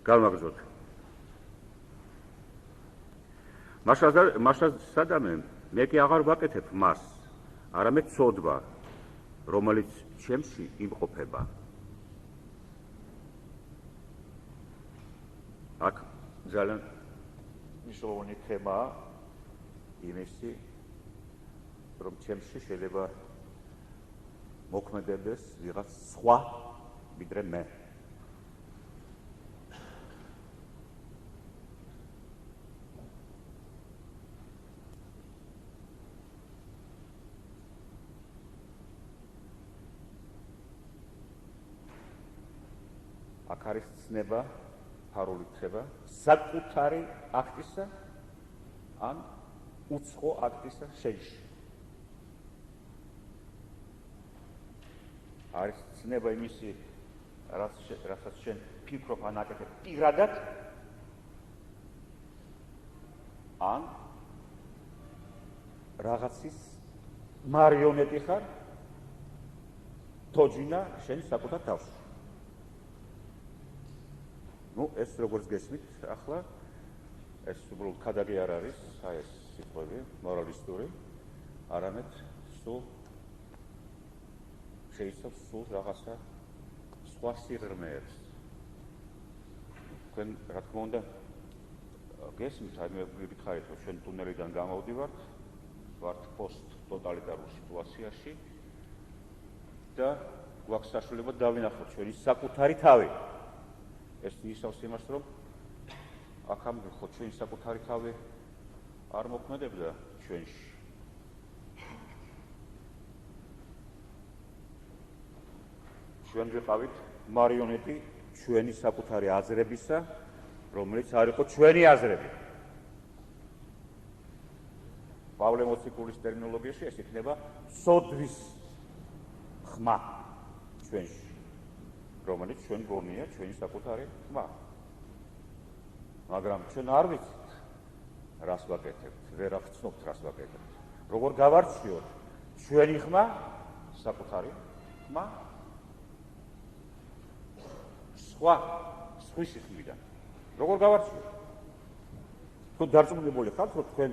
Galmagzot. Masha sadame, meki agar vaketep mas, aramet sodva, რომელიც ჩემში იმყოფება. აქ ძალიან მნიშვნელოვანი თემაა იმისი, რომ ჩემში შეიძლება მოქმედებდეს ვიღაც სხვა ვიდრე მე. აქ არის ცნება, ფარული ცება, საკუთარი აქტისა ან უცხო აქტისა შეჯში. არის ცნება იმისი, რასაც შენ ფიქრობ ან აკეთებ პირადად, ან რაღაცის მარიონეტი ხარ, თოჯინა შენ საკუთარ თავში. ეს როგორც გესმით, ახლა ეს უბრალოდ ქადაგი არ არის, ეს სიტყვები მორალისტური, არამედ სულ შეიცავს სულ რაღაცა სხვა სიღრმეებს. თქვენ რა თქმა უნდა გესმით, მე გითხარით, რომ ჩვენ ტუნელიდან გამოვდივართ, ვართ პოსტ-ტოტალიტარულ სიტუაციაში და გვაქვს საშუალება დავინახოთ ჩვენი საკუთარი თავი. ეს ნიშნავს იმას, რომ აქამ ხო ჩვენი საკუთარი თავი არ მოქმედებდა ჩვენში. ჩვენ ვიყავით მარიონეტი ჩვენი საკუთარი აზრებისა, რომელიც არ იყო ჩვენი აზრები. პავლე მოციქულის ტერმინოლოგიაში ეს იქნება სოდვის ხმა ჩვენში. რომელიც ჩვენ გონია ჩვენი საკუთარი ხმა. მაგრამ ჩვენ არ ვიცით რას ვაკეთებთ, ვერ აღწნობთ რას ვაკეთებთ. როგორ გავარჩიოთ ჩვენი ხმა, საკუთარი ხმა სხვის ხმიდან. როგორ გავარჩიოთ? თუ დარწმუნებული ხართ, რომ თქვენ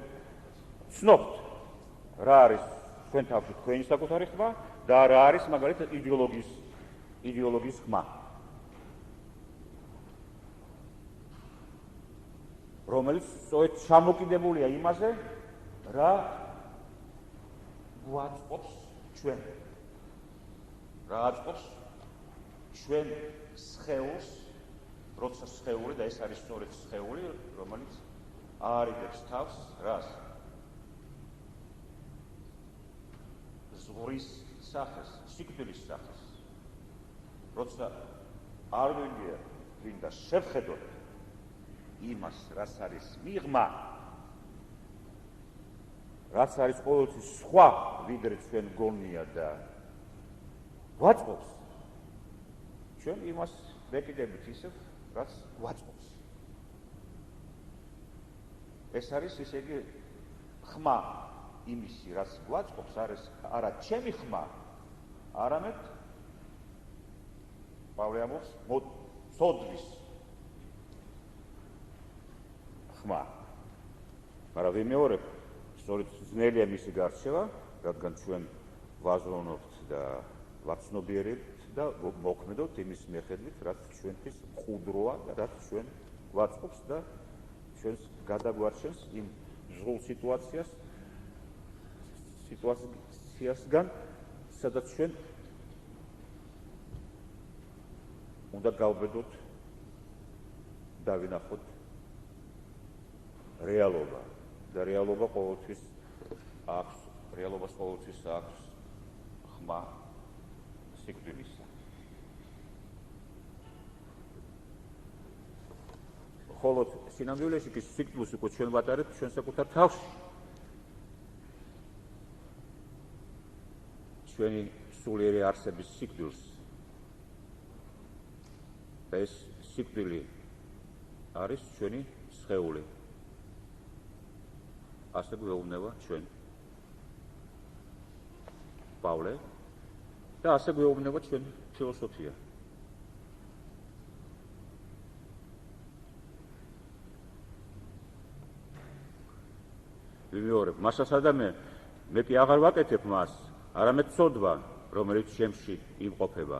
ცნობთ რა არის თქვენ თავში თქვენი საკუთარი ხმა და რა არის მაგალითად იდეოლოგიის ხმა, რომელიც სწორედ ჩამოკიდებულია იმაზე, რა გვაწყობს ჩვენ. რა აწყობს ჩვენ სხეულს, როცა სხეული და ეს არის სწორედ სხეული, რომელიც აარიდებს თავს რას? ზღურის სახეს, სიკვდილის სახეს. როცა არ გვინდა შევხედოთ იმას, რაც არის მიღმა, რაც არის ყოველთვის სხვა ვიდრე ჩვენ გონია და გვაწყობს, ჩვენ იმას ვეკიდებით ისევ, რაც გვაწყობს. ეს არის ისე იგი ხმა იმისი, რაც გვაწყობს, არის არა ჩემი ხმა, არამედ პავლე ამბობს სოდვის ხმა. მაგრამ ვიმეორებ, სწორედ ძნელია მისი გარჩევა, რადგან ჩვენ ვაზროვნებთ და ვაცნობიერებთ და მოქმედოთ იმის მიხედვით, რაც ჩვენთვის მყუდროა და რაც ჩვენ გვაწყობს და ჩვენს გადაგვარჩენს იმ ზღულ სიტუაციასგან, სადაც ჩვენ უნდა გავბედოთ და ვინახოთ რეალობა და რეალობას ყოველთვის აქვს ხმა სიკვდილისა. ხოლო სინამდვილეში კი სიკვდილს უკვე ჩვენ ვატარებთ ჩვენ საკუთარ თავში. ჩვენი სულიერი არსების სიკვდილს. და ეს სიკვდილი არის ჩვენი სხეული. ასე გვეუბნება ჩვენ პავლე და ასე გვეუბნება ჩვენ ფილოსოფია. ვიმეორებ, მასასა და მე კი აღარ ვაკეთებ მას, არამედ ცოდვა, რომელიც ჩემში იმყოფება.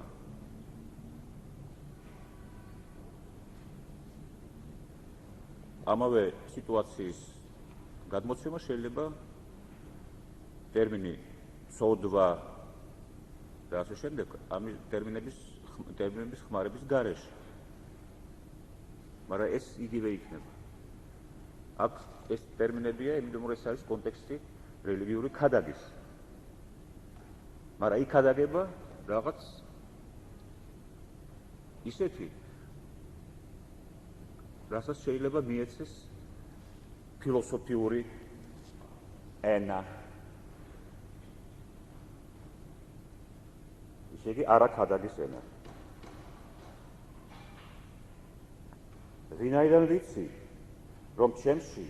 ამავე სიტუაციის გადმოცემა შეიძლება ტერმინი ცოდვა და ასე შემდეგ ამ ტერმინების ხმარების გარეშე. მაგრამ ეს იგივე იქნება. აქ ეს ტერმინებია, იმიტომ რომ ეს არის კონტექსტი რელიგიური ქადაგის. მაგრამ იქ ქადაგება რაღაც ისეთი, რასაც შეიძლება მიეცეს ფილოსოფიური ენა. ისე იგი არა ქადაგის ენა. ვინაიდან ვიცი, რომ ჩემში,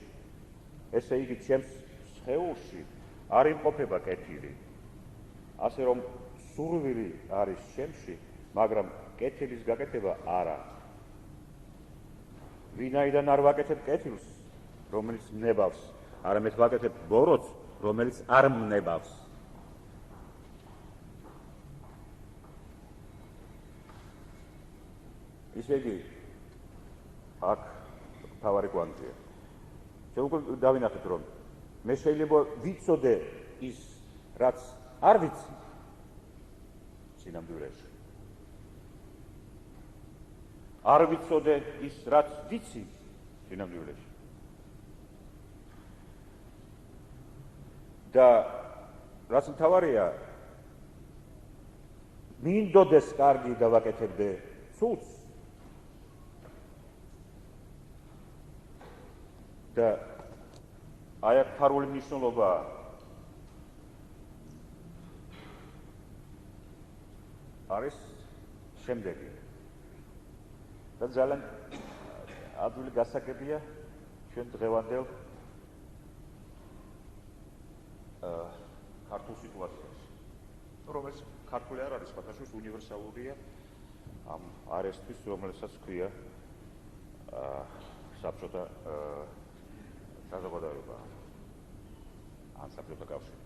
ესე იგი ჩემს სხეულში არ იმყოფება კეთილი, ასე რომ სურვილი არის ჩემში, მაგრამ კეთილის გაკეთება არა. ვინაიდან არ ვაკეთებ კეთილს, რომელიც მნებავს, არამედ ვაკეთებ ბოროტს, რომელიც არ მნებავს. ისე იგი აქ თავარი კვანტია. შეუძლია დავინახეთ, რომ მე შეიძლება ვიცოდე ის, რაც არ ვიცი სინამდვილეში. არ ვიცოდე ის, რაც ვიცი სინამდვილეში. და რაც მთავარია, მინდოდეს კარგი და ვაკეთებდე ცუდს. და აი აქ ფარული მნიშვნელობა არის შემდეგი. და ძალიან ადვილი გასაგებია ჩვენ დღევანდელ ქართულ სიტუაციაში, რომელიც ქართული არ არის, სხვათაშორის უნივერსალურია ამ არესტის, რომელსაც ქვია საბჭოთა საზოგადოება ან საბჭოთა კავშირი.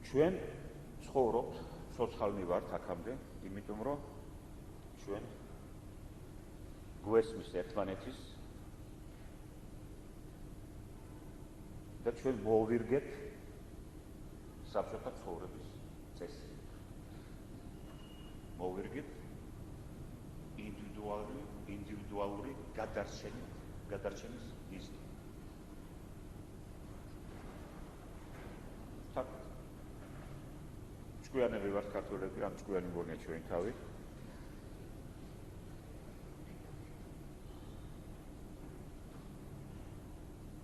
ჩვენ ცხოვრობთ, ცოცხალნი ვართ აქამდე, იმიტომ რომ ჩვენ გვესმის ერთმანეთის და ჩვენ მოვირგეთ საბჭოთა ცხოვრების წესი. მოვირგეთ ინდივიდუალური გადარჩენის მიზნით. ჭკვიანები ვართ ქართველები, ან ჭკვიანი მგონია ჩვენი თავი.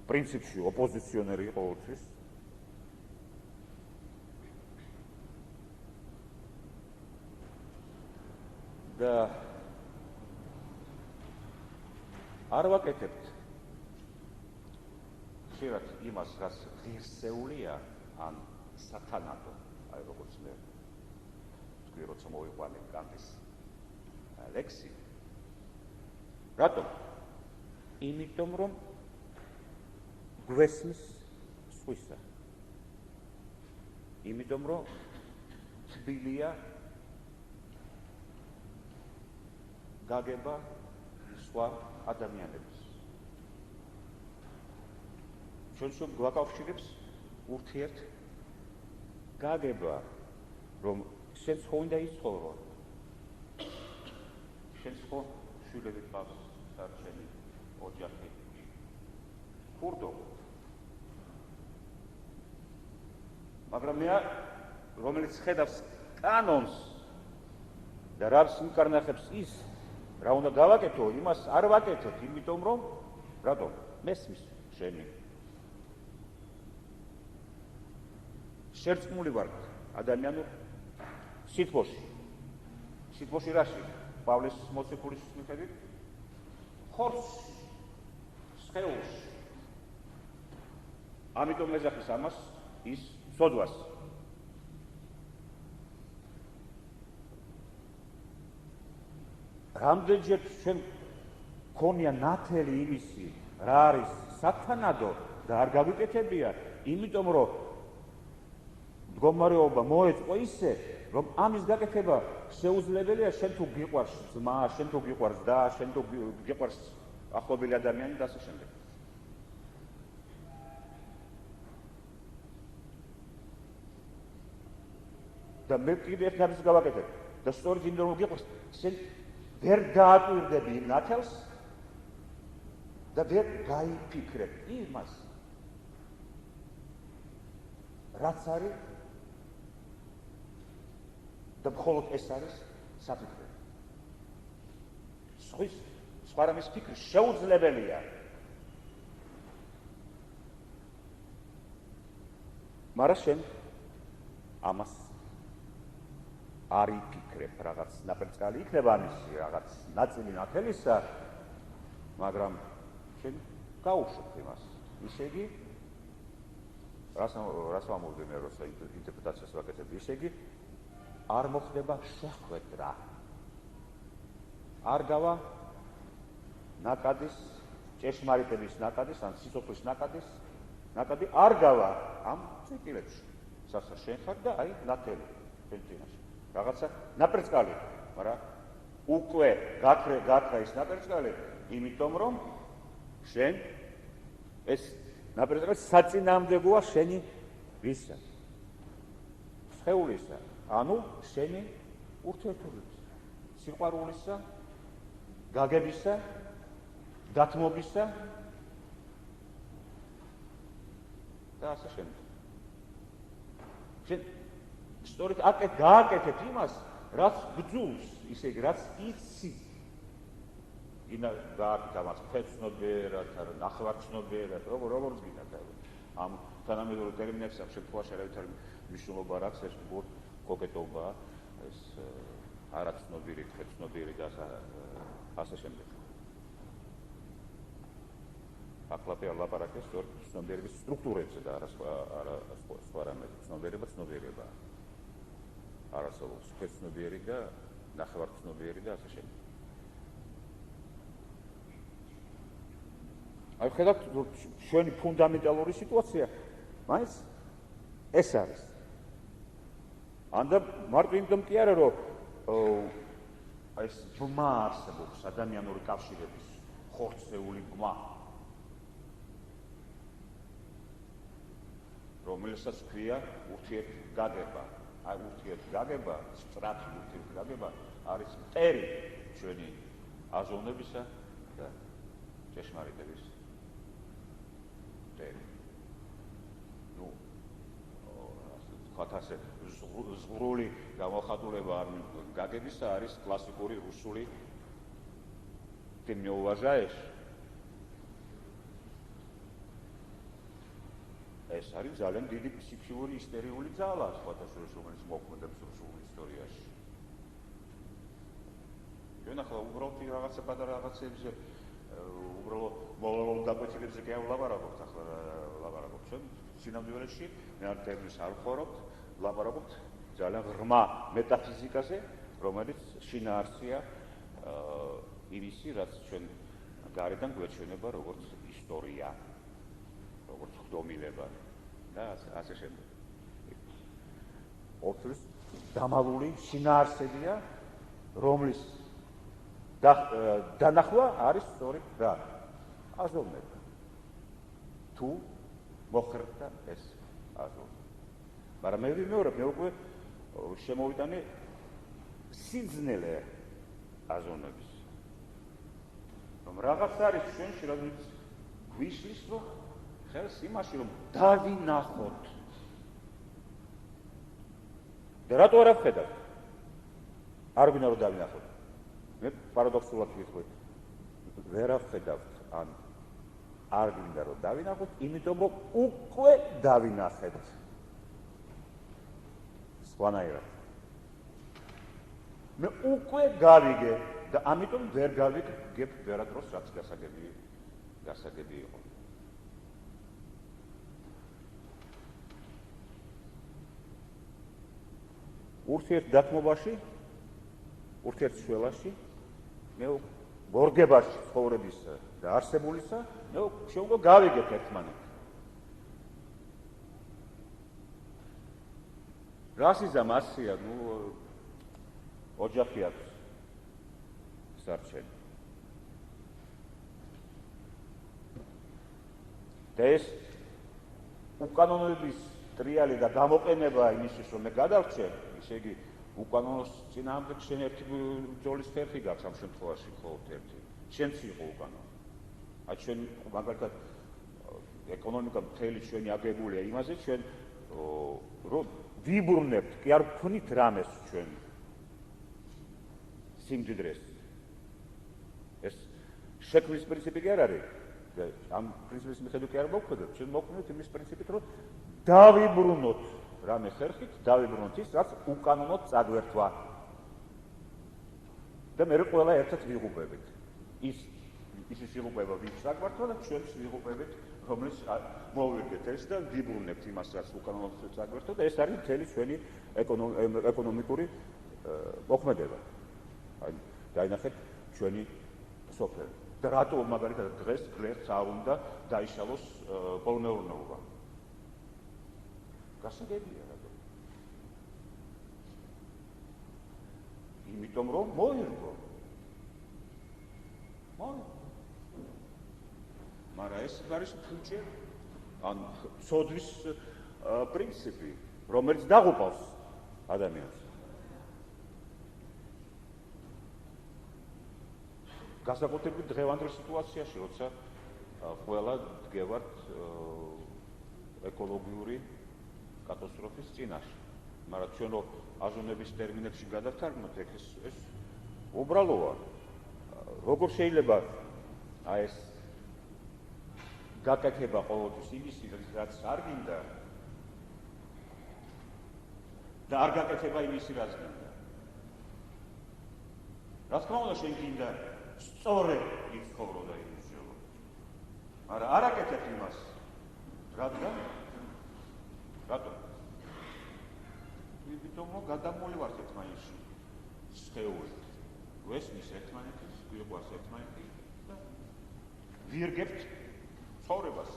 პრინციპში ოპოზიციონერი ყოველთვის. და არ ვაკეთებთ ხშირად იმას, რაც ღირსეულია ან სათანადო. აი როგორც მე თქვი, როცა მოვიყვანე კანტის ლექსი. რატომ? იმიტომ რომ გვესმის სხვისა. იმიტომ რომ თბილია გაგება სხვა ადამიანების. ჩვენს გვაკავშირებს ურთიერთ გაგება, რომ შენც ხო უნდა იცხოვრო. შენც ხო შვილები ყავს, დარჩენი ოჯახი. ხურდო. მაგრამ მე რომელიც ხედავს კანონს და რას მიკარნახებს ის, რა უნდა გავაკეთო, იმას არ ვაკეთებ, იმიტომ რომ რატომ? მესმის შენი. შერწყმული ვარ ადამიანურ სითბოში. სითბოში რაში? პავლეს მოციქულის მიხედვით ხორცში, სხეულში. ამიტომ ეძახის ამას ის ცოდვას. რამდენჯერ ჩვენ მქონია ნათელი იმისი, რა არის სათანადო და არ გავიკეთებია, იმიტომ რომ მდგომარეობა მოეწყო ისე, რომ ამის გაკეთება შეუძლებელია შენ თუ გიყვარს ძმა, შენ თუ გიყვარს და, შენ თუ გიყვარს ახლობელი ადამიანი და ასე შემდეგ. და მე კიდევ ერთ ნაბიჯს გავაკეთებ და სწორედ იმიტომ რომ გიყვარს, შენ ვერ დააკვირდები იმ ნათელს და ვერ გაიფიქრებ იმას, რაც არის და მხოლოდ ეს არის საფიქრე. სხვა რამის ფიქრი შეუძლებელია. მაგრამ შენ ამას არ იფიქრებ, რაღაც ნაპერწკალი იქნება ამისი, რაღაც ნაწილი ნათელისა, მაგრამ შენ გაუშვებ იმას. ისე იგი, რას ვამბობდი მე, როცა ინტერპრეტაციას ვაკეთებ, ისე იგი, არ მოხდება შეხვედრა. არ გავა ნაკადის, ჭეშმარიტების ნაკადის, ან სიცოცხლის ნაკადი არ გავა ამ ციკლებში. სასა შენ ხარ და აი ნათელი შენ წინაშე. რაღაცა ნაპერწკალი, მაგრამ უკვე გაქრა ის ნაპერწკალი, იმიტომ რომ შენ ეს ნაპერწკალი საწინააღმდეგოა შენი ვისა. სხეულისა, ანუ შენი ურთიერთობისა, სიყვარულისა, გაგებისა, დათმობისა და ასე შემდეგ. შენ სწორედ გააკეთებ იმას, რაც გძულს, ისე იგი, რაც იცი. გინდა გააკეთე ამას ფეცნობიერად, ნახევარცნობიერად, როგორც გინდა. ამ თანამედროვე ტერმინებს ამ შემთხვევაში არავითარი მნიშვნელობა არ აქვს, ეს უბრალოდ კოკეტობა, ეს არაცნობიერი, ფეცნობიერი და ასე შემდეგ. ახლაპე ლაპარაკია სწორედ ცნობიერების სტრუქტურებზე და არა სხვა რამეზე. ცნობიერება არასოდეს ფეცნობიერი და ნახევარცნობიერი და ასე შემდეგ. აი ხედავთ ჩვენი ფუნდამენტალური სიტუაცია მაინც ეს არის. ანდა მარტო იმიტომ კი არა რომ ეს ბმა არსებობს ადამიანური კავშირების ხორცეული ბმა, რომელსაც ქვია ურთიერთგაგება. აი ურთიერთგაგება, სწრაფი ურთიერთგაგება არის მტერი ჩვენი აზროვნებისა და ჭეშმარიტების მტერი. ნუ ასე ზღვრული გამოხატულება გაგებისა არის კლასიკური რუსული "ты меня уважаешь" ეს არის ძალიან დიდი ფსიქიკური ისტერიული ძალა, სხვადასხვა რომელიც მოქმედებს რუსულ ისტორიაში. ჩვენ ახლა უბრალოდ რაღაცა პატარა რაღაცებზე, უბრალოდ მოვალეობ დაკვეთილებზე კი არ ვლაპარაკობთ, ახლა ვლაპარაკობთ ჩვენ სინამდვილეში, მე არ ტერმინს არ ვხორობთ, ვლაპარაკობთ ძალიან ღრმა მეტაფიზიკაზე, რომელიც შინაარსია იმისი, რაც ჩვენ გარედან გვეჩვენება როგორც ისტორია. როგორც ხდომილება და ასე შემდეგ. ოქროს დამალული შინაარსებია, რომლის დანახვა არის სწორედ რა? აზროვნება. თუ მოხერხდა ეს აზროვნება. მაგრამ მე ვიმეორებ, მე უკვე შემოვიტანე სიძნელე აზროვნების. რომ რაღაც არის ჩვენში, რომელიც გვისლის, რომ ხელს იმაში, რომ დავინახოთ. და რატო არ ვხედავთ? არ გვინდა რომ დავინახოთ. მე პარადოქსულად ვიტყვი. ვერ ვხედავთ, ან არ გვინდა რომ დავინახოთ, იმიტომ რომ უკვე დავინახეთ. სხვანაირად. მე უკვე გავიგე და ამიტომ ვერ გავიგებ ვერადროს, რაც გასაგები იყო. ურთიერთ დათმობაში, ურთიერთ შველაში მე მორგებაში ცხოვრების და არსებულისა, შეუძლო გავიგეთ ერთმანეთს. რასიზმ ასია, ოჯახი აქვს სარჩენი. და ეს უკანონოების ტრიალი და გამოყენება იმისთვის, რომ მე გადავრჩენ, ისე იგი უკანონოს წინააღმდეგ შენ ერთი ბრძოლის ხერხი გაქვს ამ შემთხვევაში მხოლოდ ერთი. შენც იყო უკანონო. აი ჩვენ მაგალითად ეკონომიკა მთელი ჩვენი აგებულია იმაზე, ჩვენ რომ ვიბრუნებთ, კი არ ვქნით რამეს ჩვენ სიმდიდრეს. ეს შექმნის პრინციპი კი არ არის. ამ პრინციპის მიხედვით კი არ მოვქმედებ, ჩვენ მოვქმედებთ იმის პრინციპით, რომ დავიბრუნოთ რამე ხერხით, დავიბრუნოთ ის, რაც უკანონოდ წაგვერთვა. და მე ყველა ერთად ვიღუპებით. ის იღუპება ვინც საკვართვა და ჩვენც ვიღუპებით, რომელიც მოვირგეთ ეს და ვიბრუნებთ იმას, რაც უკანონოდ წაგვერთვა და ეს არის მთელი ჩვენი ეკონომიკური მოქმედება. აი, დაინახეთ ჩვენი სოფელი. და რატო მაგალითად დღეს ღლერთს არ უნდა დაიშალოს კოლმეურნეობა? გასაგებია რატო? იმიტომ რომ მოირგო. მაგრამ ეს არის ფუჭე ან სოდვის პრინციპი, რომელიც დაღუპავს ადამიანს. განსაკუთრებით დღევანდელ სიტუაციაში, როცა ყველა დგევართ ეკოლოგიური კატასტროფის წინაშე. მაგრამ ჩვენ რო აზონების ტერმინებში გადავთარგმნოთ, ეს უბრალოა. როგორ შეიძლება აი ეს გაკეთება ყოველთვის იმის, რაც არ გინდა და არ გაკეთება იმის, რაც გინდა. რა თქმა უნდა, შენ გინდა სწორედ იცხოვრო და იზიო. მაგრამ არ აკეთებ იმას, რადგან? რატო? იმიტომ რომ გადამოლივართ ერთმანეთში სხეული. გვესმის ერთმანეთის, გვიყვარს ერთმანეთი და ვირგებთ ცხოვრებას.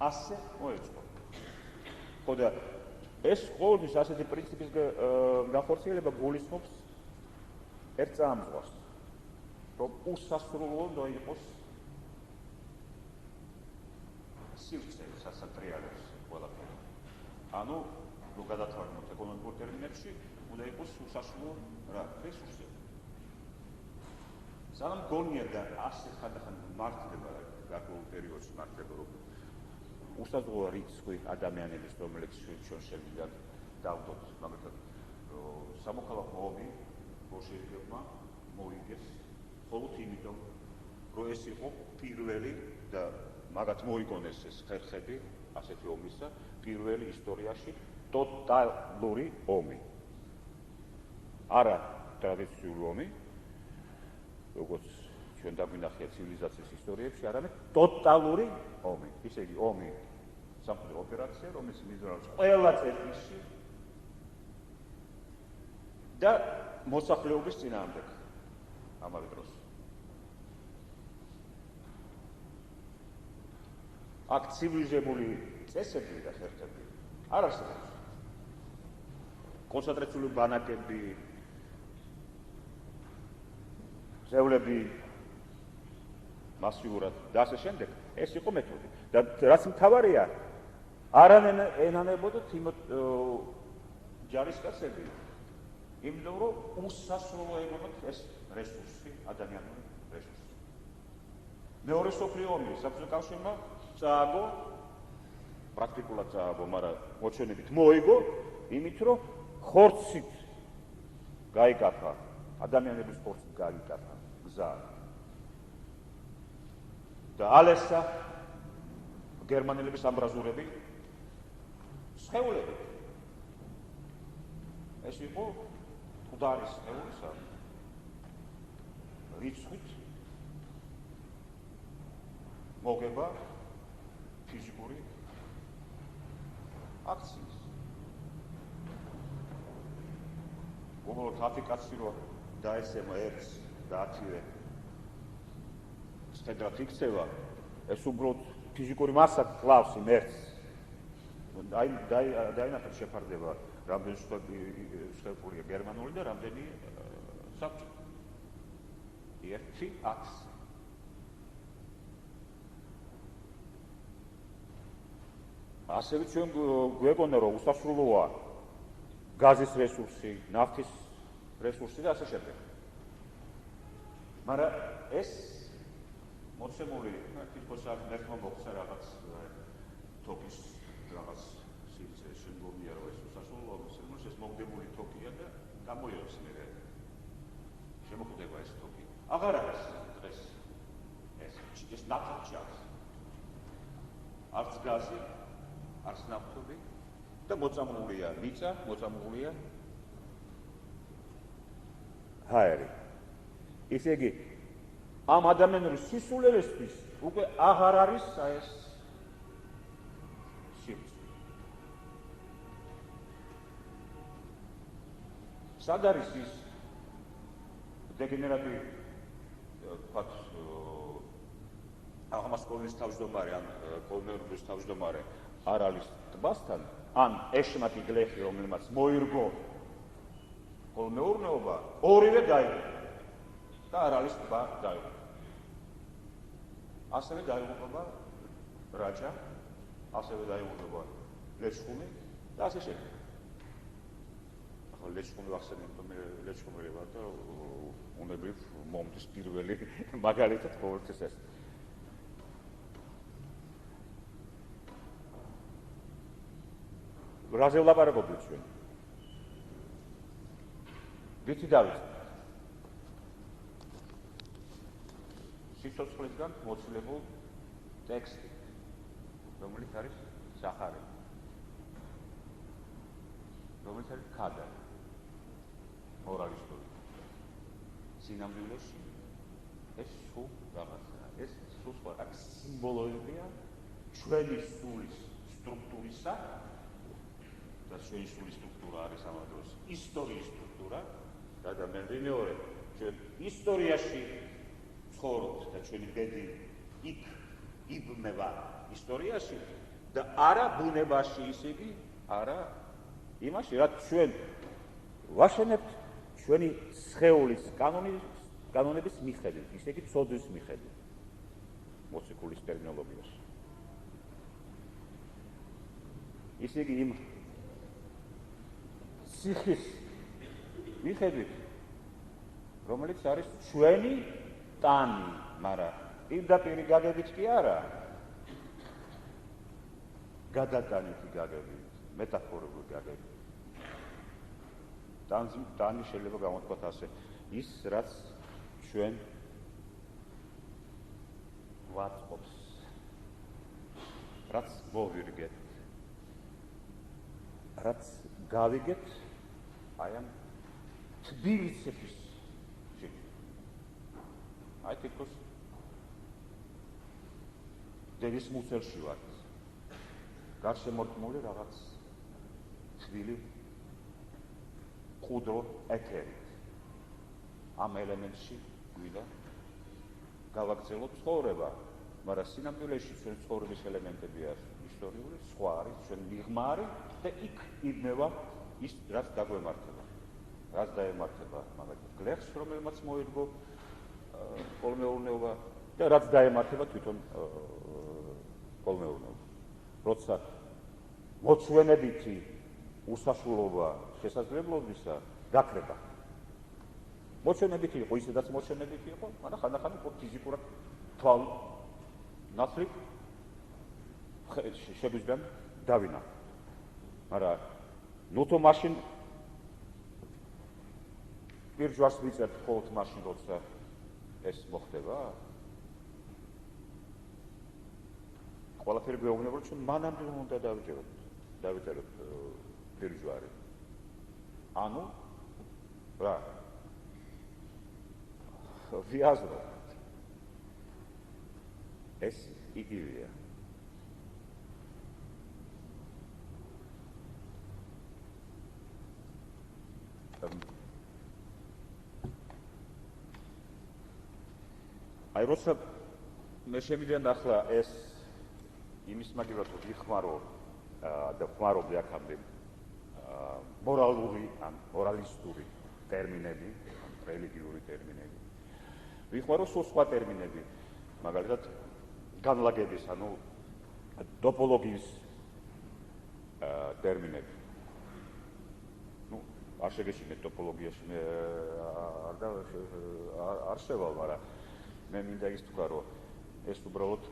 ასე მოეწყო. ხო და ეს ყოველთვის ასეთი პრინციპის განხორციელება გულისხმობს ერთ წამყვანს. რომ უსასრულო უნდა იყოს სივრცე სასატრიალოს ყველაფერი. ანუ რო გადათვალოთ ეკონომიკურ ტერმინებში, უნდა იყოს უსასრულო რესურსი. სანამ გონია და ასე ხანდახან მართლდება გარკვეულ პერიოდში მართლდება რომ უსაზღვრო რიცხვი ადამიანების, რომელიც ჩვენ შევიდა დავდოთ, მაგალითად სამოქალაქო ომი ბოლშევიკებმა მოიგეს მხოლოდ იმიტომ, რომ ეს იყო პირველი და მაგათ მოიგონეს ეს ხერხები ასეთი ომისა, პირველი ისტორიაში ტოტალური ომი. არა ტრადიციული ომი, როგორც ჩვენ დაგვინახია ცივილიზაციის ისტორიებში, არამედ ტოტალური ომი. ისე იგი ომი სამხედრო ოპერაცია, რომელიც მიზნობს ყველა წესში და მოსახლეობის წინააღმდეგ ამავე დროს. აქ ცივილიზებული წესები და ხერხები არ არსებობს. კონცენტრაციული ბანაკები, ზევლები მასიურად და ასე შემდეგ, ეს იყო მეთოდი. და რაც მთავარია, არანაირ ენანებოდათ იმ ჯარისკაცები, იმიტომ რომ უსასრულო ეგონათ ეს რესურსი, ადამიანური რესურსი. მეორე მსოფლიო ომი საბჭოთა კავშირმა წააგო, პრაქტიკულად წააგო, მაგრამ მოჩვენებით მოიგო, იმით რომ ხორცით გაიკაფა, ადამიანების ხორცით გაიკაფა გზა. და ალესა გერმანელების ამბრაზურები სხეულები. ეს იყო მკვდარი სხეულისა რიცხვით მოგება ფიზიკური აქციის. უბრალოდ 10 კაცი რო დაესწრება ერთს და 10-ვე მხედრად იქცევა, ეს უბრალოდ ფიზიკური მასა კლავს იმ ერთს. დაინახეთ შეფარდება, რამდენი შეფარებულია გერმანული და რამდენი საბჭოთა. 1:10. ასევე ჩვენ გვეკონა რომ უსასრულოა გაზის რესურსი, ნავთის რესურსი და ასე შემდეგ. მაგრამ ეს მოცემული თითქოს არ მერქმა მოხდა რაღაც თოკის რაღაც სიძე შემდგომია რომ ეს უსასრულოა მოცემული, ეს მოგდებული თოკია და გამოიოს მერე. შემოხვდება ეს თოკი. აღარ არის დღეს ეს ნავთი აქვს. არც გაზი არც ნავთობი და მოწამულია მიწა, მოწამულია ჰაერი. ისე იგი ამ ადამიანური სისულელესთვის უკვე აღარ არის ეს სივრცე. სად არის ის დეგენერატივი თქვათ აღამას კოლონის თავმჯდომარე ან კოლმეურნეობის თავმჯდომარე არ არის ტბასთან, ან ეშმაკი გლეხი, რომელმაც მოირგო კოლმეურნეობა, ორივე დაიღუპა და არ არის ტბა დაიღუპა. ასევე დაიღუპება რაჭა, ასევე დაიღუპება ლეჩხუმი და ასე შემდეგ. ახლა ლეჩხუმი ვახსენებ, მე ლეჩხუმელი ვარ და უნებრივ მომდის პირველი მაგალითად ყოველთვის ეს. რაზე ვლაპარაკობთ ჩვენ? ვიცი დავიწყოთ. სიცოცხლისგან მოცულებულ ტექსტი, რომელიც არის სახარი, რომელიც არის ქადარი, მორალისტური. სინამდვილეში ეს სულ რაღაცაა, ეს სულ სხვა სიმბოლოებია ჩვენი სულის სტრუქტურისა და ჩვენი სულის სტრუქტურა არის ამ დროს ისტორიის სტრუქტურა და მეორე ჩვენ ისტორიაში ცხოვრობთ და ჩვენი ბედი იქ იბმება ისტორიაში და არა ბუნებაში, ისე იგი არა იმაში, რაც ჩვენ ვაშენებთ ჩვენი სხეულის კანონების მიხედვით, ისე იგი ცოდვის მიხედვით მოციქულის ტერმინოლოგიაში. ისე იგი იმ სიხის მიხედვით, რომელიც არის ჩვენი ტანი, მაგრამ პირდაპირი გაგებით კი არა, გადატანითი გაგებით, მეტაფორული გაგებით. ტანი შეიძლება გამოთქვათ ასე, ის რაც ჩვენ ვაწყობს, რაც მოვირგეთ, რაც გავიგეთ აი ამ თბილისების აი თითქოს დედის მუცელში ვართ. გარშემორტმული რაღაც თბილი ყუდრო ეთერით. ამ ელემენტში გვიდა გავაგრძელოთ ცხოვრება, მაგრამ სინამდვილეში ჩვენ ცხოვრების ელემენტები არის ისტორიული, სხვა არის ჩვენ მიღმა არის და იქ იბნევა ის რაც დაგვემართება. რაც დაემართება მაგალითად გლეხს, რომელმაც მოირგო კოლმეურნეობა და რაც დაემართება თვითონ კოლმეურნეობა. როცა მოწვენებითი უსაშულობა შესაძლებლობისა გაქრება. მოწვენებითი იყო, ისედაც მოწვენებითი იყო, მაგრამ ხანდახან უფრო ფიზიკურად თვალ ნაცვლით შეგვიძლია დავინახოთ. მაგრამ ნუ თუ მაშინ პირჯვარს ვიწერთ მხოლოდ მაშინ, როცა ეს მოხდება. ყველაფერი გვეუბნება, რომ ჩვენ მანამდე უნდა დავიწეროთ პირჯვარი. ანუ რა? ვიაზროთ. ეს იგივეა. აი როცა მე შემიძლია ახლა ეს იმის მაგივრად ვიხმარო და ვხმარობდი აქამდე მორალური ან მორალისტური ტერმინები, რელიგიური ტერმინები. ვიხმარო სხვა ტერმინები, მაგალითად განლაგების, ანუ ტოპოლოგიის ტერმინები. არ შეგეშინეთ ტოპოლოგიაში მე არ შევალ, მაგრამ მე მინდა ის თქვა, რომ ეს უბრალოდ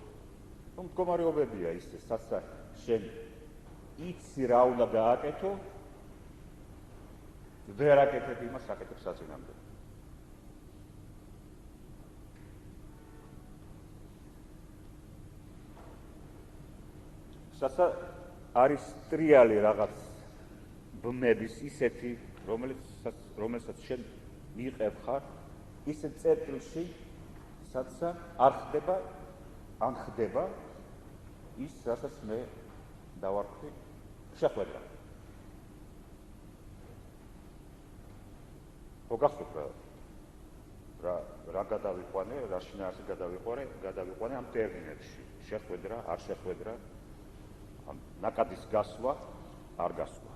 მდგომარეობებია ის, სადაც შენ იცი რა უნდა გააკეთო, ვერ აკეთებ იმას, აკეთებ საწინამდე. სადაც არის ტრიალი რაღაც ბმების ისეთი, რომელსაც შენ მიიღებ ხარ, ისეთ წერტილში, სადაც არ ხდება, ან ხდება ის, რასაც მე დავარქვი შეხვედრა. ხო გახსოვთ რა გადავიყვანე, რა შინაარსი გადავიყვანე ამ ტერმინებში. შეხვედრა, არ შეხვედრა, ნაკადის გასვლა, არ გასვლა.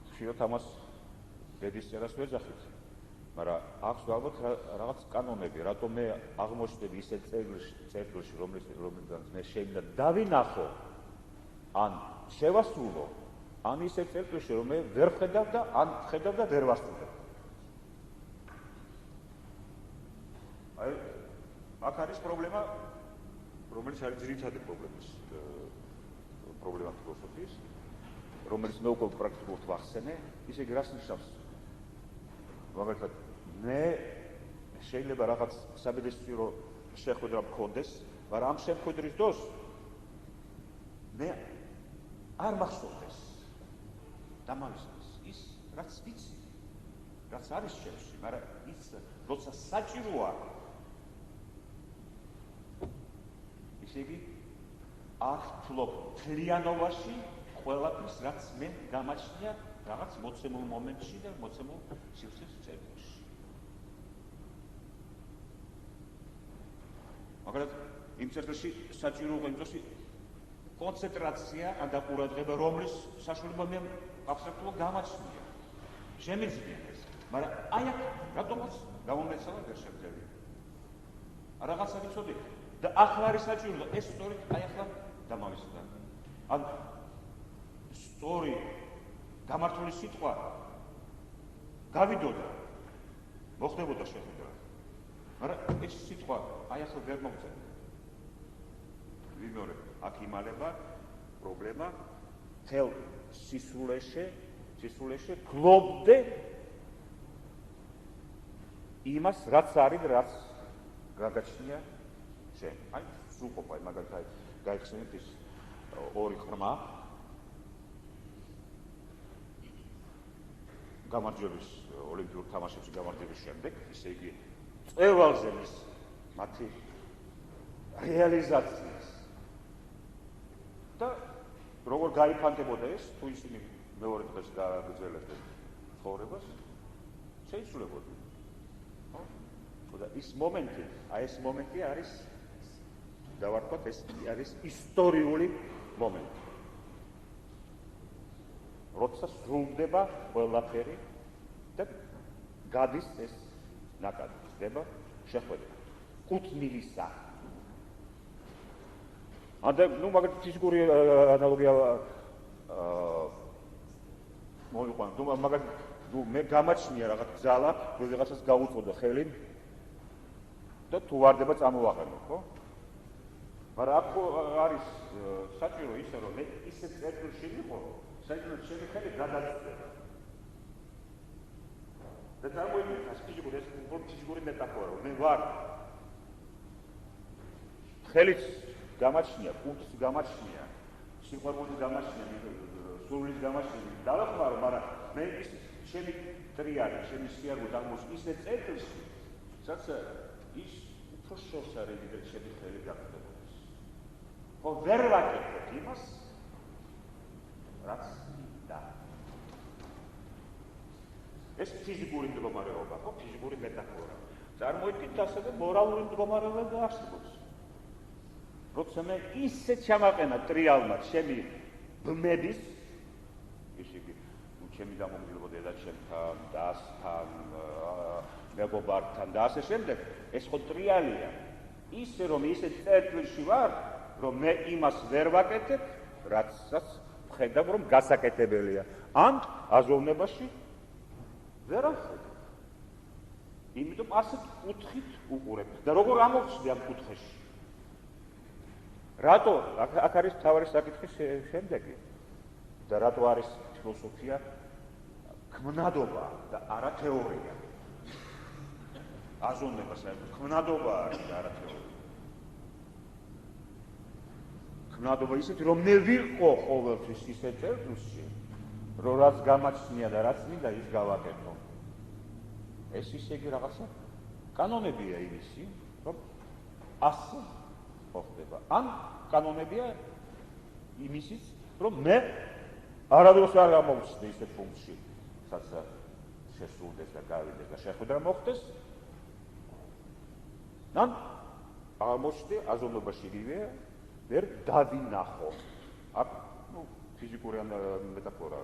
ხშირად ამას ბედისწერას ვერ ძახით, მაგრამ აქვს ალბათ რაღაც კანონები, რატომ მე აღმოჩნდები ისეთ წერტილში, რომელსაც მე შემიძლია დავინახო, ან შევასრულო, ან ისეთ წერტილში, რომ მე ვერ ხედავ და ან ხედავ და ვერ ვასრულებ. აი, აქ არის პრობლემა, რომელიც არის ძირითადი პრობლემა ფილოსოფიის, რომელიც მე უკვე პრაქტიკულად ვახსენე, ისე იგი რას ნიშნავს? მაგალითად, მე შეიძლება რაღაც საბედისმეტყველო შეხვედრა მქონდეს, მაგრამ ამ შეხვედრის დროს მე არ მახსოვდეს დამავიწყდეს ის, რაც ვიცი, რაც არის შემში, მაგრამ ის, როცა საჭიროა, ისე იგი არ ვთვლობ მთლიანობაში ყველაფერს, რაც მე გამაჩნია რაღაც მოცემულ მომენტში და მოცემულ სივრცის წერტილში. მაგალითად, იმ წერტილში საჭიროა იმ დროს კონცენტრაცია ან დაყურადღება, რომლის საშუალება მე აბსოლუტურად გამაჩნია. შემიძლია ეს, მაგრამ აი აქ რატომაც გამომეცალა ვერ შევძლებია. რაღაცა ვიცოდი და ახლა არის საჭირო და ეს სწორედ აი ახლა დამავიწყდა. ან სწორი გამართული სიტყვა გავიდოდა, მოხდებოდა შეხვედრა. მაგრამ ეს სიტყვა აი ახლა ვერ მოგწევდა. ვიმეორებ, აქ იმალება პრობლემა თელ სისულეში გლობდე იმას, რაც არის, რაც გაგაჩნია შენ. აი, სრულყოფა, მაგალითად, გაიხსენეთ ის ორი ხმა გამარჯვების ოლიმპიურ თამაშებში გამარჯვების შემდეგ, ისე იგი წევალზე მის მათი რეალიზაციას და როგორ გაიფანტებოდა ეს, თუ ისინი მეორე დღეს გააგრძელებდნენ ცხოვრებას, შეიცვლებოდნენ. ხო და ის მომენტი, აი ეს მომენტი არის, დავარქვათ, ეს არის ისტორიული მომენტი. როცა სრულდება ყველაფერი და გადის ეს ნაკადი, ხდება შეხვედრა. 5 მილისა. ანუ მაგალითად ფიზიკური ანალოგია მოვიყვანოთ. მაგალითად მე გამაჩნია რაღაც ძალა, როდესაც გაუწოდა ხელი და თუ ვარდება წამოვაყენო, ხო? მაგრამ აქ არის საჭირო ისე, რომ მე ისე წერტილში ვიყო, საერთოდ შენი ხელი გადაწყვეტა. და წარმოიდგინეთ, ეს ფიზიკური მეტაფორა, მე ვარ ხელიც გამაჩნია, კუნთს გამაჩნია, სიყვარულის გამაჩნია, სულის გამაჩნია, დავახმარო, მაგრამ მე ის შენი ტრიალი, შენი სიარული აღმოჩნდა ისე წერტილში, სადაც ის უფრო შორს არის და შენი ხელი გაგდებოდეს. ხო, ვერ ვაკეთებ იმას, რაც მინდა. ეს ფიზიკური მდგომარეობა, ხო, ფიზიკური მეტაფორა. წარმოიდგინეთ ასევე მორალური მდგომარეობა არსებობს. როცა მე ისე ჩამაყენა ტრიალმა ჩემი ბმების, ისე იგი, ჩემი დამომგებლობა დედაჩემთან, დასთან, მეგობართან და ასე შემდეგ, ეს ხო ტრიალია. ისე რომ ისე წერტილში ვარ, რომ მე იმას ვერ ვაკეთებ, რაცაც ვხედავ, რომ გასაკეთებელია. ან აზროვნებაში ვერ ახდებ. იმიტომ ასეთ კუთხით უყურებ. და როგორ ამოვხსნი ამ კუთხეში? რატო აქ არის თავარი საკითხი შემდეგი? და რატო არის ფილოსოფია ქმნადობა და არა თეორია? აზროვნება ქმნადობა არის და არა თეორია. ქმნადობა ისეთი, რომ მე ვიყო ყოველთვის ისე წერტილში, რომ რაც გამაჩნია და რაც მინდა ის გავაკეთო. ეს ისე იგი რაღაცა კანონებია იმისი, რომ ასე ხდება. ან კანონებია იმისიც, რომ მე არადროს არ გამოვხსნი ისეთ პუნქტში, სადაც შესულდეს და გავიდეს და შეხვედრა მოხდეს. ან აღმოჩნდი აზროვნებაში იგივეა, ვერ დავინახო. აქ ფიზიკური მეტაფორა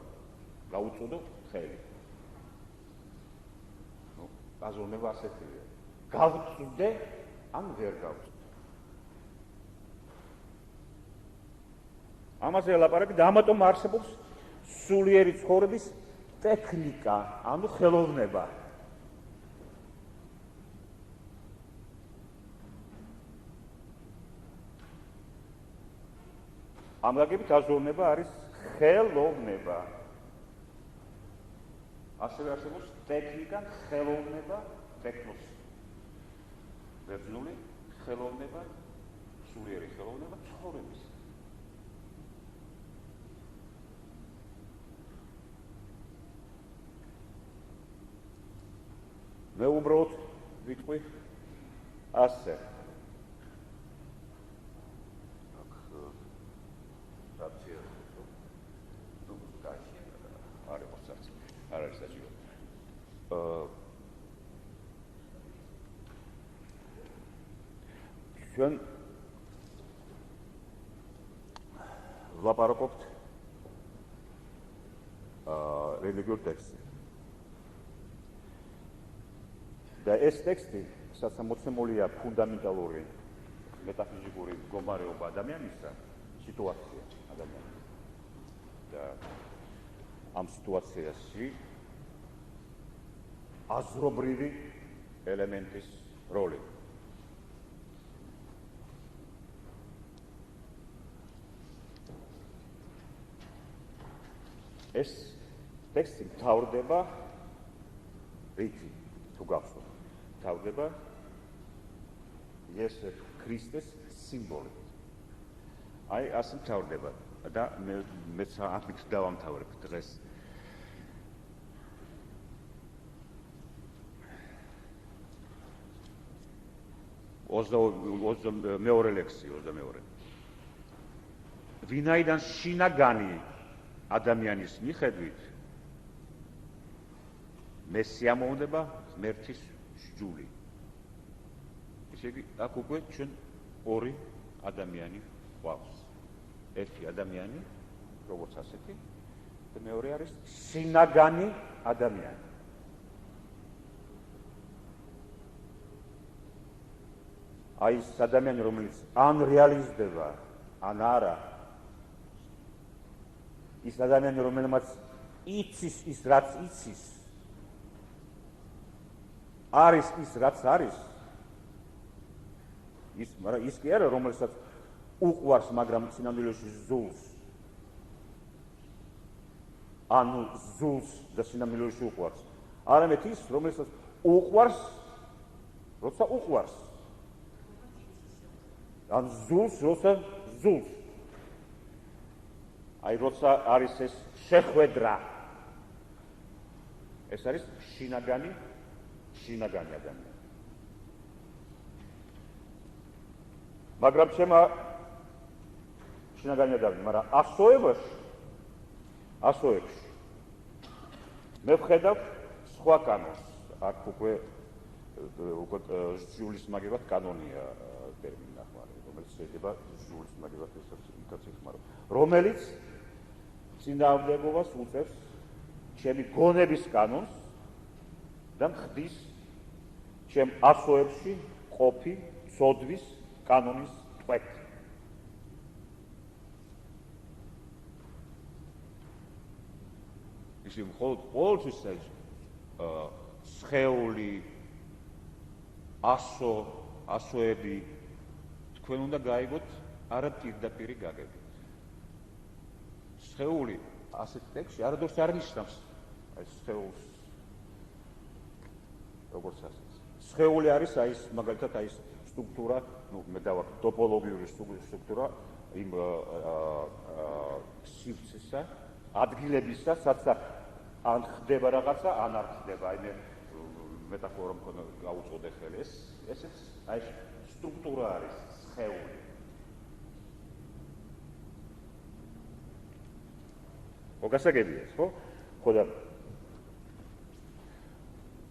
გაუწოდო ხელი. აზროვნება ასეთია. გავწვდე ან ვერ გავწვდე. ამაზე ელაპარაკი და ამიტომ არსებობს სულიერი ცხოვრების ტექნიკა, ანუ ხელოვნება. ამ გაგებით აზროვნება არის ხელოვნება. ასევე არსებობს ტექნიკა, ხელოვნება, ტექნოს. ბერძნული ხელოვნება, სულიერი ხელოვნება ცხოვრების. მე უბრალოდ ვიტყვი ასე. ჩვენ ვლაპარაკობთ რელიგიურ ტექსტზე. და ეს ტექსტი, სადაც მოცემულია ფუნდამენტალური მეტაფიზიკური მდგომარეობა ადამიანისა, სიტუაცია ადამიანის. და ამ სიტუაციაში აზრობრივი ელემენტის როლი. ეს ტექსტი მთავრდება რითი თუ გახსოვთ? მთავრდება იესო ქრისტეს სიმბოლით. აი ასე მთავრდება და მეც ამით დავამთავრებ დღეს. მეორე ლექსი, 22. ვინაიდან შინაგანი ადამიანის მიხედვით მე სიამოვნება ღმერთის სჯული. ესე იგი, აქ უკვე ჩვენ ორი ადამიანი გვაქვს. ერთი ადამიანი, როგორც ასეთი, და მეორე არის შინაგანი ადამიანი. აი ეს ადამიანი, რომელიც ან რეალიზდება, ან არა, ის ადამიანი, რომელმაც იცის ის, რაც იცის, არის ის, რაც არის, ის კი არა, რომელსაც უყვარს, მაგრამ სინამდვილეში ზულს. ანუ ზულს და სინამდვილეში უყვარს. არამედ ის, რომელსაც უყვარს, როცა უყვარს. ან ზულს, როცა ზულს. აი, როცა არის ეს შეხვედრა, ეს არის შინაგანი ადამიანი. მაგრამ ჩემ შინაგანი ადამიანი, მაგრამ ასოებში მე ვხედავ სხვა კანონს აქ უკვე ჟულის მაგებად კანონია ტერმინი ნახმარი, რომელიც შეიძლება ჟულის მაგებად ისიც იხმარო, რომელიც წინააღმდეგობას უწევს ჩემი გონების კანონს და ხდის ჩემ ასოებში ყოფი ცოდვის კანონის ტყვეთ. ისე მხოლოდ ყოველთვის სხეული, ასოები თქვენ უნდა გაიგოთ არა პირდაპირი გაგებით. სხეული ასეთ ტექსტში არადროს არ ნიშნავს აი სხეულს როგორც ასეთ. სხეული არის აი ეს მაგალითად აი ეს სტრუქტურა, ну მე დავაკ ტოპოლოგიური სტრუქტურა იმ სივრცესა, ადგილებისა, სადაც ან ხდება რაღაცა, ან არ ხდება. აი მე მეტაფორა მქონდა გაუწოდე ხელი ესეც აი სტრუქტურა არის სხეული. მოგასაგებია, ხო? ხო და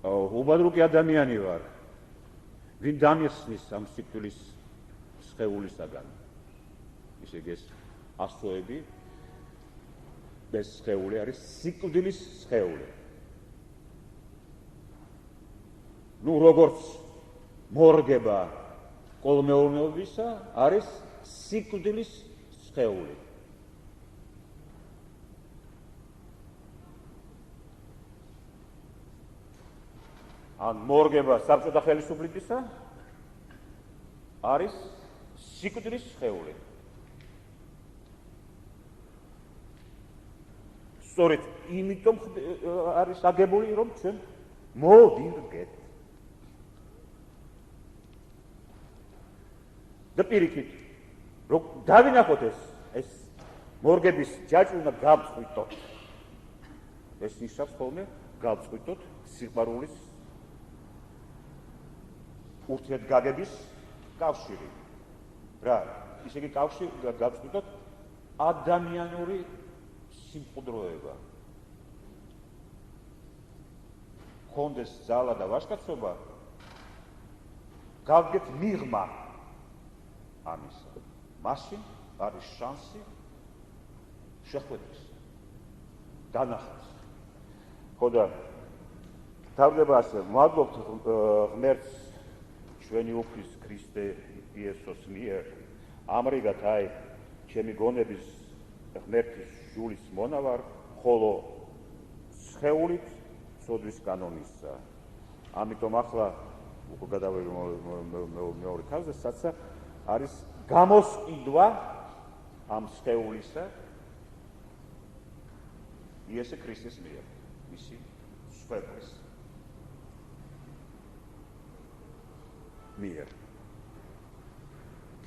უბადრუკი ადამიანი ვარ. ვინ დამიხსნის ამ სიკვდილის სხეულისაგან? ისე ეს ასოები ეს სხეული არის სიკვდილის სხეული. ну როგორც მორგება კოლმეურნეობისა არის სიკვდილის სხეული. ან მორგება საბჭოთა ხელისუფლებისა არის სიკვდილის სხეული. სწორედ იმიტომ არის აგებული რომ ჩვენ მოვიდგეთ. და პირიქით რომ დავინახოთ ეს მორგების ჯაჭვი უნდა გავწყვიტოთ. ეს ნიშნავს ხოლმე გავწყვიტოთ სიყვარულის ურთიერთგაგების კავშირი. რა, ისე იგი კავშირი გავწყვიტოთ ადამიანური სიმყუდროება. ხონდეს ძალა და ვაჟკაცობა გავგეთ მიღმა ამისა. მაშინ არის შანსი შეხვედრის განახლების. ხო და თავდება ასე მადლობთ ღმერთს ჩვენი უფლის ქრისტე იესოს მიერ ამრიგად აი ჩემი გონების ღმერთის ჟულის მონა ვარ, ხოლო სხეულით ცოდვის კანონისა. ამიტომ ახლა უკვე გადავედი მეორე თავზე, სადაც არის გამოსყიდვა ამ სხეულისა იესო ქრისტეს მიერ, მისი სვეტის მიერ.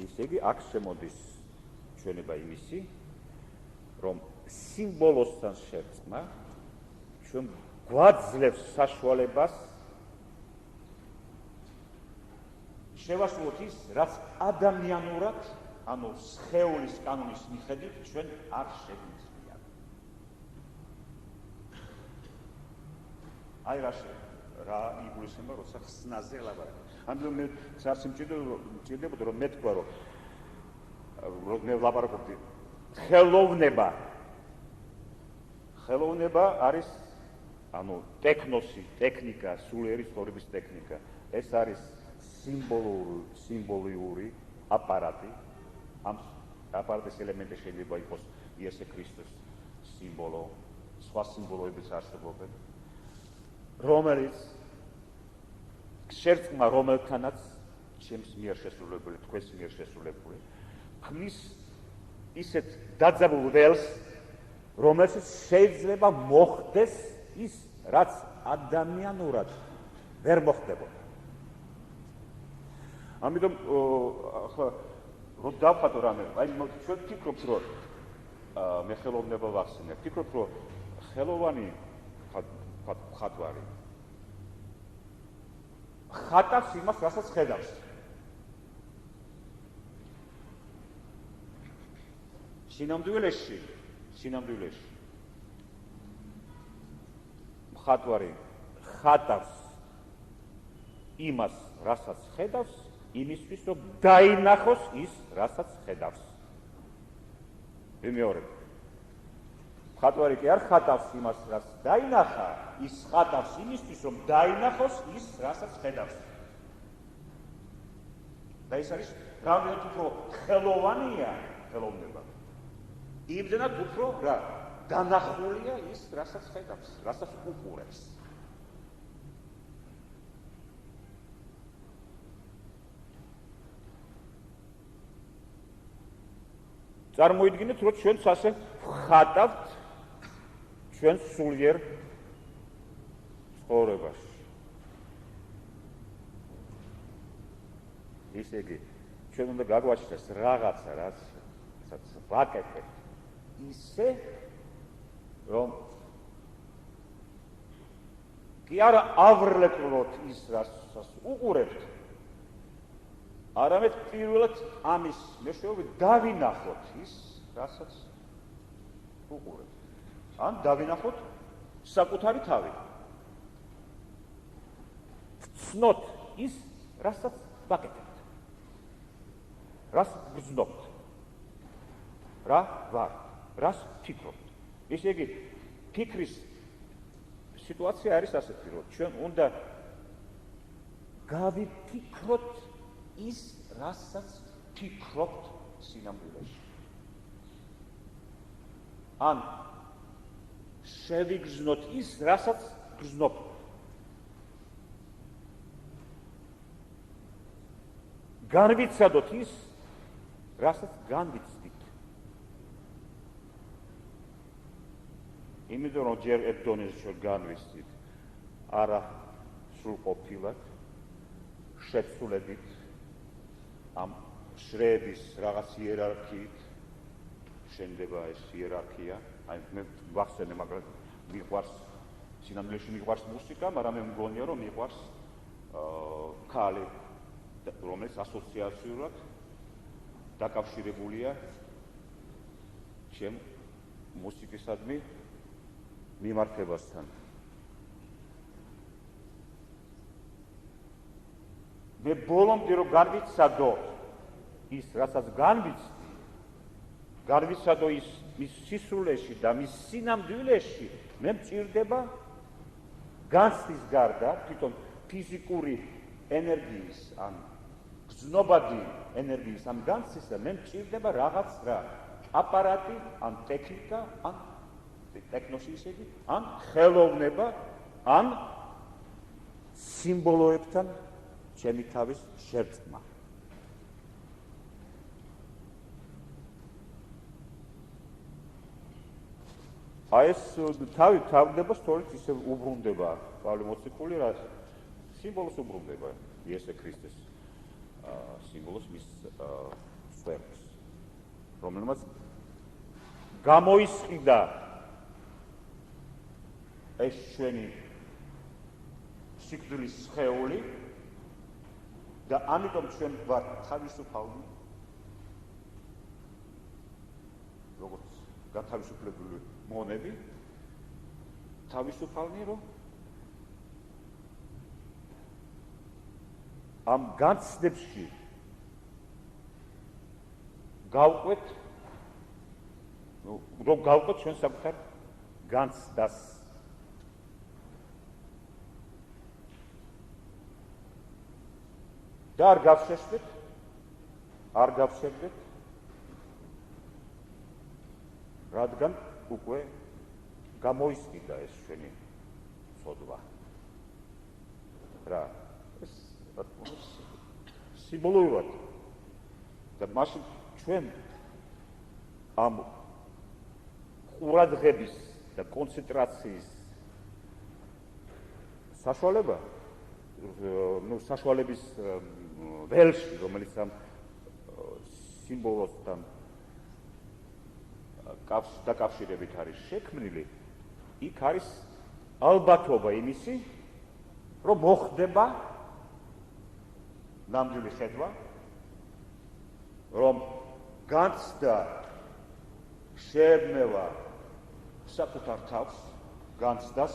ისე იგი აქ შემოდის ჩვენება იმისი, რომ სიმბოლოსთან შერწყმა ჩვენ გვაძლევს საშუალებას შევასრულოთ ის, რაც ადამიანურად, ანუ სხეულის კანონის მიხედვით ჩვენ არ შეგვიძლია. აი რა იგულისხმება, როცა ხსნაზე ლაპარაკობ. ამიტომ მე წარს მჭირდებოდა რომ მეთქვა რომ მე ლაპარაკობდი ხელოვნება არის ანუ ტექნოსი, ტექნიკა, სულიერი ცხოვრების ტექნიკა. ეს არის სიმბოლიური აპარატი. ამ აპარატის ელემენტი შეიძლება იყოს იესო ქრისტეს სიმბოლო, სხვა სიმბოლოებიც არსებობენ, რომელიც შერწყმა რომელთანაც ჩემს მიერ შესრულებული, თქვენს მიერ შესრულებული, ქმნის ისეთ დაძაბულ ველს, რომელსაც შეიძლება მოხდეს ის, რაც ადამიანურად ვერ მოხდებოდა. ამიტომ ახლა რომ დავხატო რამე, აი ჩვენ ვფიქრობთ რომ მე ხელოვნება ვახსენებ, ვფიქრობთ რომ ხელოვანი ხატვარი ხატავს იმას, რასაც ხედავს. სინამდვილეში მხატვარი ხატავს იმას, რასაც ხედავს, იმისთვის, რომ დაინახოს ის, რასაც ხედავს. მეორე. მხატვარი კი არ ხატავს იმას, რაც დაინახა, ის ხატავს იმისთვის, რომ დაინახოს ის, რასაც ხედავს. და ეს არის რამდენად უფრო ხელოვანია ხელოვნება. იმდენად უფრო რა განახულია ის, რასაც ხედავს, რასაც უყურებს. წარმოიდგინეთ, რომ ჩვენც ასე ვხატავთ ჩვენ სულიერ ცხოვრებაში. ისე იგი, ჩვენ უნდა გაგვაჩნდეს რაღაცა, რასაც ვაკეთებთ ისე, რომ კი არა ავრეკლოთ ის, რასაც უყურებთ, არამედ პირველად ამის მეშვეობით დავინახოთ ის, რასაც უყურებთ. ან დავინახოთ საკუთარი თავი. ვცნოთ ის, რასაც ვაკეთებთ. რას გრძნობთ? რა ვარ? რას ფიქრობთ? ესე იგი, ფიქრის სიტუაცია არის ასეთი, რომ ჩვენ უნდა გავიფიქროთ ის, რასაც ფიქრობთ სინამდვილეში. ან შევიგრძნოთ ის, რასაც გრძნობთ. განვიცადოთ ის, რასაც განვიცდით. იმიტომ რომ ჯერ ერთ დონეზე ჩვენ განვიცდით, არა სრულყოფილად, შეცვლებით ამ შრეების რაღაც იერარქიით, შენდება ეს იერარქია. აი მე ვახსენე, მაგრამ მიყვარს სინამდვილეში მიყვარს მუსიკა, მაგრამ მე მგონია რომ მიყვარს ქალი, რომელიც ასოციაციურად დაკავშირებულია ჩემ მუსიკისადმი მიმართებასთან. მე ბოლომდე რომ განვიცადო ის, რასაც განვიცადო ის მის სისრულეში და მის სინამდვილეში, მე მჭირდება განცდის გარდა თვითონ ფიზიკური ენერგიის ან გრძნობადი ენერგიის ამ განცდისა მე მჭირდება რაღაც რა აპარატი ან ტექნიკა ან ტექნოსი ისე იგი ან ხელოვნება ან სიმბოლოებთან ჩემი თავის შერწყმა. აი ეს თავდება სწორედ ისე უბრუნდება პავლე მოციქული, რა სიმბოლოს უბრუნდება იესო ქრისტეს სიმბოლოს მის სვერს, რომელმაც გამოისყიდა ეს ჩვენი სიკვდილის სხეული და ამიტომ ჩვენ ვართ თავისუფალი, როგორც გათავისუფლებული მონები, თავისუფალნი, რომ ამ განცდებში გავყვეთ, რომ გავყვეთ ჩვენ საკუთარ განცდას. და არ გავშეშდეთ, რადგან უკვე გამოისყიდა ეს ჩვენი ცოდვა. რა ეს სიმბოლურად და მაშინ ჩვენ ამ ყურადღების და კონცენტრაციის საშუალების ველში, რომელიც ამ სიმბოლოსთან დაკავშირებით არის შექმნილი, იქ არის ალბათობა იმისი, რომ მოხდება ნამდვილი ხედვა, რომ განცდა შეებნევა საკუთარ თავს, განცდას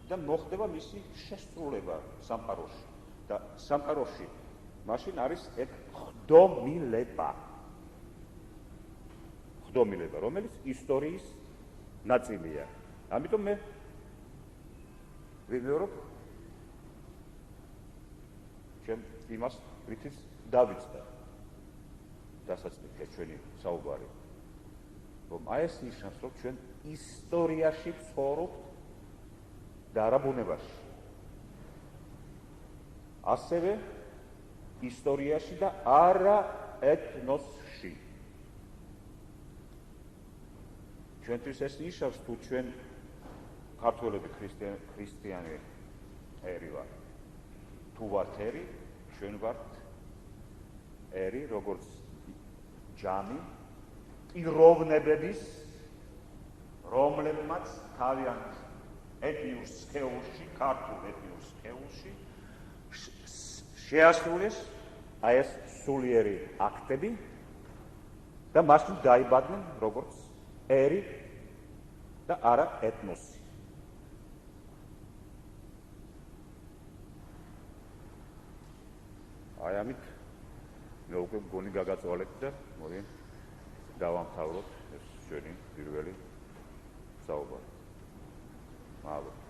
და მოხდება მისი შესრულება სამყაროში. და სამყაროში მაშინ არის ეგ ხდომილება, რომელიც ისტორიის ნაწილია. ამიტომ მე ვიმეორებ ჩემ იმას, რითიც დავიწყე დასაწყისში ჩვენი საუბარი. რომ აი ეს ნიშნავს, რომ ჩვენ ისტორიაში ცხოვრობთ და არა ბუნებაში. ასევე ისტორიაში და არა ეთნოსში. ჩვენთვის ეს ნიშნავს, თუ ჩვენ ქართველები ქრისტიანი ერი ვართ. თუ ვართ ერი, ჩვენ ვართ ერი, როგორც ჯამი, პიროვნებების, რომლებმაც თავიანთ ეთნიურ სხეულში, ქართულ ეთნიურ სხეულში შეასრულეს აი ეს სულიერი აქტები და მაშინ დაიბადნენ როგორც ერი და არა ეთნოსი. აი ამით მე უკვე მგონი გაგაწვალეთ და მოდი დავამთავროთ ეს ჩვენი პირველი საუბარი. მადლობა.